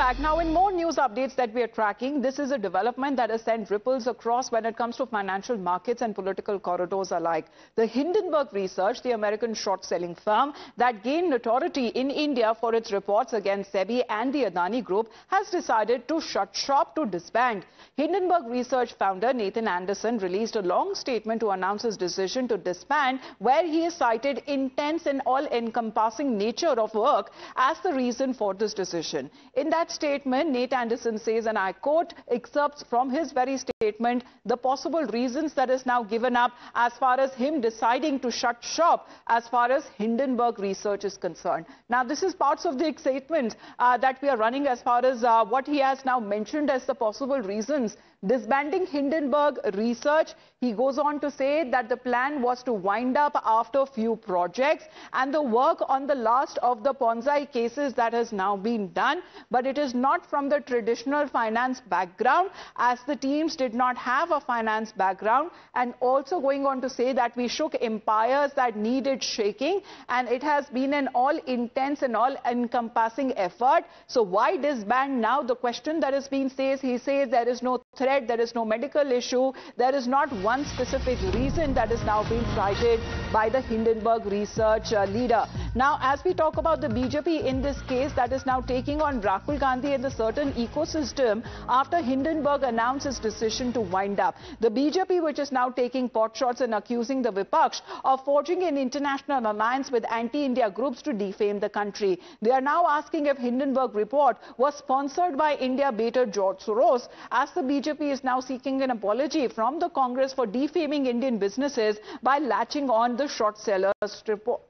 back. Now, in more news updates that we are tracking, this is a development that has sent ripples across when it comes to financial markets and political corridors alike. The Hindenburg Research, the American short-selling firm that gained notoriety in India for its reports against SEBI and the Adani Group, has decided to shut shop, to disband. Hindenburg Research founder Nathan Anderson released a long statement to announce his decision to disband, where he has cited intense and all-encompassing nature of work as the reason for this decision. In that statement, Nate Anderson says, and I quote, excerpts from his very statement, the possible reasons that is now given up as far as him deciding to shut shop as far as Hindenburg Research is concerned. Now, this is parts of the excitement that we are running as far as what he has now mentioned as the possible reasons. Disbanding Hindenburg Research, he goes on to say that the plan was to wind up after a few projects and the work on the last of the Ponzi cases that has now been done. But it is not from the traditional finance background, as the teams did not have a finance background, and also going on to say that we shook empires that needed shaking, and it has been an all-intense and all-encompassing effort. So why disband now? The question that is being says, he says there is no threat, there is no medical issue, there is not one specific reason that is now being cited by the Hindenburg Research leader. Now, as we talk about the BJP in this case, that is now taking on Rahul Gandhi and the certain ecosystem after Hindenburg announced his decision to wind up. The BJP, which is now taking pot shots and accusing the Vipaksh of forging an international alliance with anti-India groups to defame the country. They are now asking if Hindenburg report was sponsored by India baiter George Soros, as the BJP is now seeking an apology from the Congress for defaming Indian businesses by latching on the short sellers report.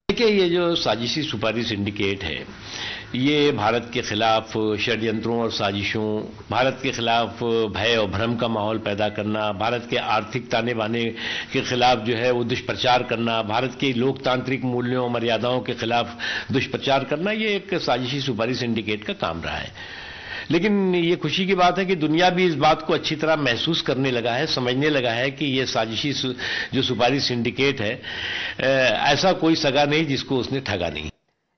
देखिए, ये जो साजिशी सुपारी syndicate है, ये भारत के खिलाफ षड्यंत्रों और साजिशों, भारत के खिलाफ भय और भ्रम का माहौल पैदा करना, भारत के आर्थिक ताने बाने के खिलाफ जो है वो दुष्प्रचार करना, भारत के लोकतांत्रिक मूल्यों और मर्यादाओं के खिलाफ दुष्प्रचार करना, ये एक साजिशी सुपारी सिंडिकेट का काम रहा है। लेकिन ये खुशी की बात है कि दुनिया भी इस बात को अच्छी तरह महसूस करने लगा है, समझने लगा है कि ये साजिशी जो सुपारी सिंडिकेट है, ऐसा कोई सगा नहीं जिसको उसने ठगा नहीं।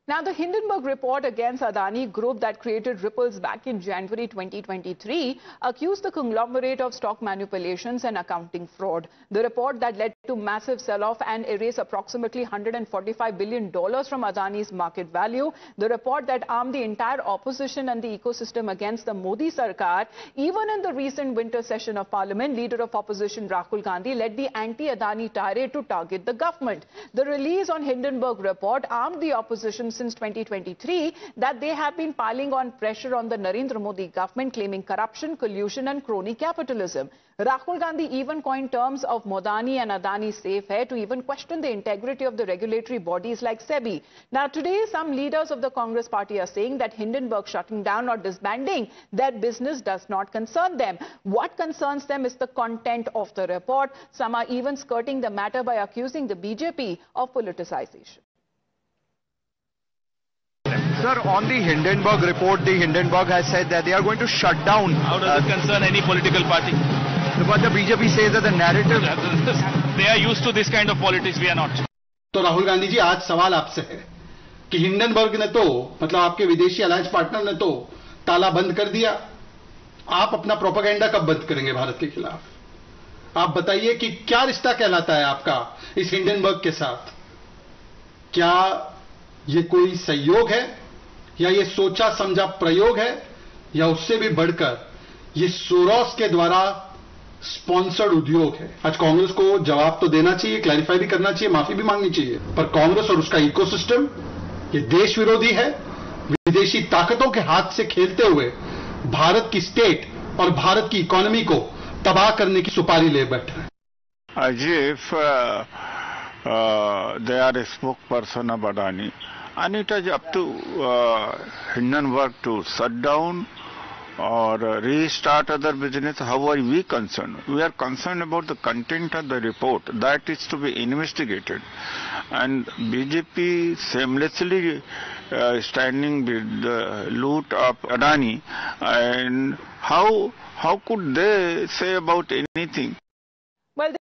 Now, the Hindenburg report against Adani Group that created ripples back in January 2023 accused the conglomerate of stock manipulations and accounting fraud. The report that led to massive sell-off and erased approximately $145 billion from Adani's market value. The report that armed the entire opposition and the ecosystem against the Modi Sarkar. Even in the recent winter session of Parliament, leader of opposition Rahul Gandhi led the anti-Adani tirade to target the government. The release on Hindenburg report armed the opposition since 2023 that they have been piling on pressure on the Narendra Modi government, claiming corruption, collusion and crony capitalism. Rahul Gandhi even coined terms of Modani and Adani safe hai to even question the integrity of the regulatory bodies like SEBI. Now, today, some leaders of the Congress party are saying that Hindenburg shutting down or disbanding their business does not concern them. What concerns them is the content of the report. Some are even skirting the matter by accusing the BJP of politicization. Sir, on the Hindenburg report, the Hindenburg has said that they are going to shut down. How does it concern any political party? But the BJP says that the narrative... They are used to this kind of politics, we are not. तो राहुल गांधी जी, आज सवाल आपसे है कि Hindenburg ने तो, मतलब आपके विदेशी अलायंस पार्टनर ने तो ताला बंद कर दिया, आप अपना प्रोपेगेंडा कब बंद करेंगे भारत के खिलाफ? आप बताइए कि क्या रिश्ता कहलाता है आपका इस हिंडनबर्ग के साथ? क्या ये कोई सहयोग है, या ये सोचा समझा प्रयोग है, या उससे भी बढ़कर ये सोरोस के द्वारा स्पॉन्सर्ड उद्योग है? आज कांग्रेस को जवाब तो देना चाहिए, क्लैरिफाई भी करना चाहिए, माफी भी मांगनी चाहिए, पर कांग्रेस और उसका इकोसिस्टम ये देश विरोधी है, विदेशी ताकतों के हाथ से खेलते हुए भारत की स्टेट और भारत की इकोनॉमी को तबाह करने की सुपारी ले बैठे हैं। As if they are a spokesperson of Adani, and it is up to Hindenburg to shut down or restart other business. How are we concerned? We are concerned about the content of the report. That is to be investigated. And BJP shamelessly standing with the loot of Adani. And how could they say about anything?